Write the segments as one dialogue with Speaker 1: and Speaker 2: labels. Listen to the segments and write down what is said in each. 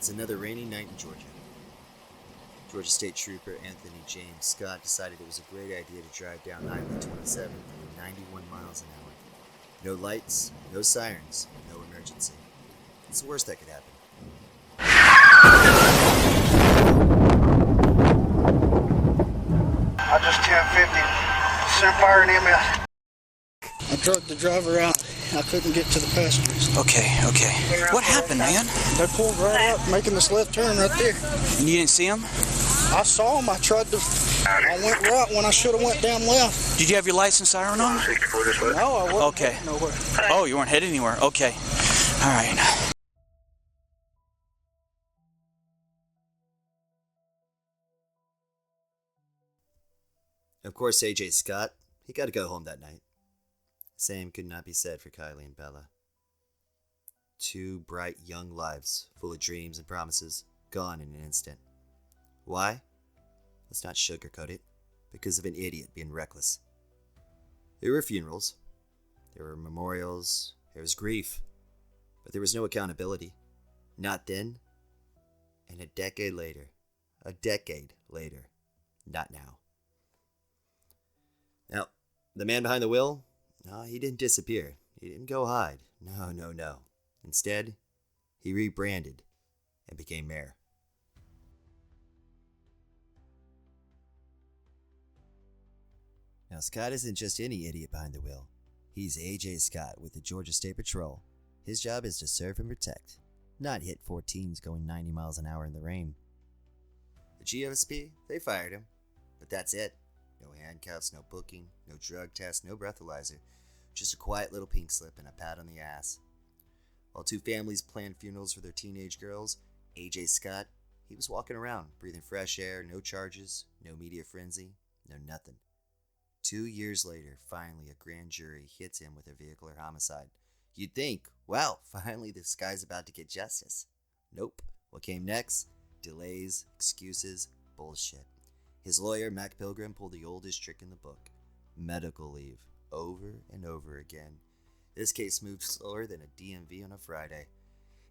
Speaker 1: It's another rainy night in Georgia. Georgia State Trooper Anthony James Scott decided it was a great idea to drive down Highway 27 at 91 miles an hour. No lights, no sirens, no emergency. It's the worst that could happen.
Speaker 2: I just 1050. Send fire and EMS. I drug the driver out. I couldn't get to the passengers.
Speaker 3: Okay. What happened, man?
Speaker 2: They pulled right up, making this left turn right there.
Speaker 3: And you didn't see him?
Speaker 2: I saw him. I went right when I should have went down left.
Speaker 3: Did you have your license siren on?
Speaker 2: No, I wasn't
Speaker 3: Okay.
Speaker 2: heading nowhere.
Speaker 3: Oh, you weren't headed anywhere. Okay. All right.
Speaker 1: Of course, AJ Scott, he got to go home that night. Same could not be said for Kylie and Bella. Two bright young lives, full of dreams and promises, gone in an instant. Why? Let's not sugarcoat it. Because of an idiot being reckless. There were funerals. There were memorials. There was grief. But there was no accountability. Not then. And a decade later. Not now. Now, the man behind the wheel? No, he didn't disappear. He didn't go hide. No. Instead, he rebranded and became mayor. Now, Scott isn't just any idiot behind the wheel. He's AJ Scott with the Georgia State Patrol. His job is to serve and protect, not hit 14s going 90 miles an hour in the rain. The GSP, they fired him, but that's it. No handcuffs, no booking, no drug test, no breathalyzer. Just a quiet little pink slip and a pat on the ass. While two families planned funerals for their teenage girls, AJ Scott, he was walking around, breathing fresh air, no charges, no media frenzy, no nothing. 2 years later, finally a grand jury hits him with a vehicular homicide. You'd think, well, finally this guy's about to get justice. Nope. What came next? Delays, excuses, bullshit. His lawyer, Mac Pilgrim, pulled the oldest trick in the book. Medical leave. Over and over again. This case moved slower than a DMV on a Friday.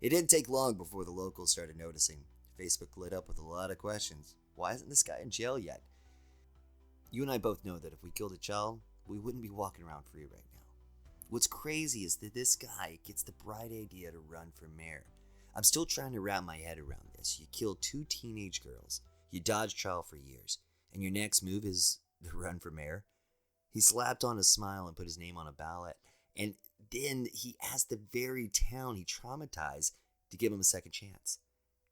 Speaker 1: It didn't take long before the locals started noticing. Facebook lit up with a lot of questions. Why isn't this guy in jail yet? You and I both know that if we killed a child, we wouldn't be walking around free right now. What's crazy is that this guy gets the bright idea to run for mayor. I'm still trying to wrap my head around this. You killed two teenage girls. You dodged trial for years. And your next move is to run for mayor? He slapped on a smile and put his name on a ballot. And then he asked the very town he traumatized to give him a second chance.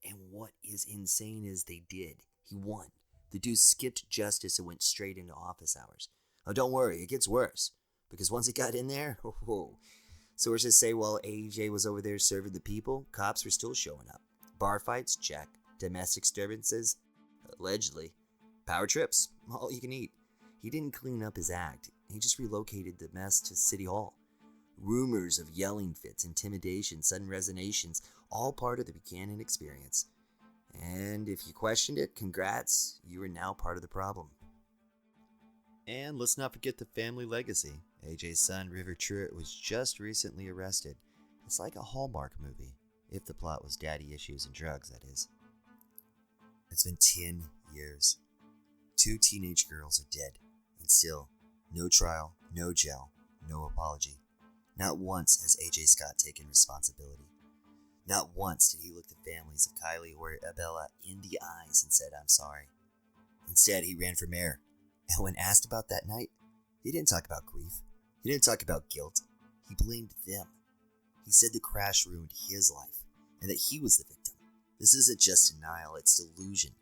Speaker 1: And what is insane is they did. He won. The dude skipped justice and went straight into office hours. Oh, don't worry, it gets worse. Because once he got in there, sources say while AJ was over there serving the people, cops were still showing up. Bar fights, check. Domestic disturbances, allegedly. Power trips, all you can eat. He didn't clean up his act. He just relocated the mess to City Hall. Rumors of yelling fits, intimidation, sudden resignations, all part of the Buchanan experience. And if you questioned it, congrats, you are now part of the problem. And let's not forget the family legacy. AJ's son, River Truitt, was just recently arrested. It's like a Hallmark movie, if the plot was daddy issues and drugs, that is. It's been 10 years. 2 teenage girls are dead, and still, no trial, no jail, no apology. Not once has AJ Scott taken responsibility. Not once did he look the families of Kylie or Isabella in the eyes and said, I'm sorry. Instead, he ran for mayor. And when asked about that night, he didn't talk about grief. He didn't talk about guilt. He blamed them. He said the crash ruined his life and that he was the victim. This isn't just denial, it's delusion.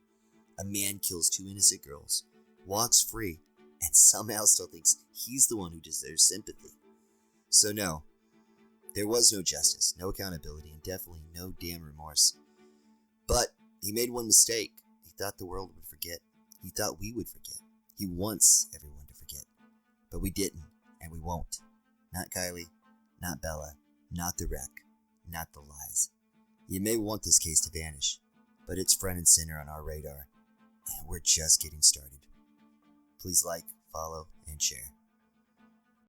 Speaker 1: A man kills 2 innocent girls, walks free, and somehow still thinks he's the one who deserves sympathy. So no, there was no justice, no accountability, and definitely no damn remorse. But he made one mistake. He thought the world would forget. He thought we would forget. He wants everyone to forget. But we didn't, and we won't. Not Kylie, not Bella, not the wreck, not the lies. You may want this case to vanish, but it's front and center on our radar, and we're just getting started. Please like, follow, and share.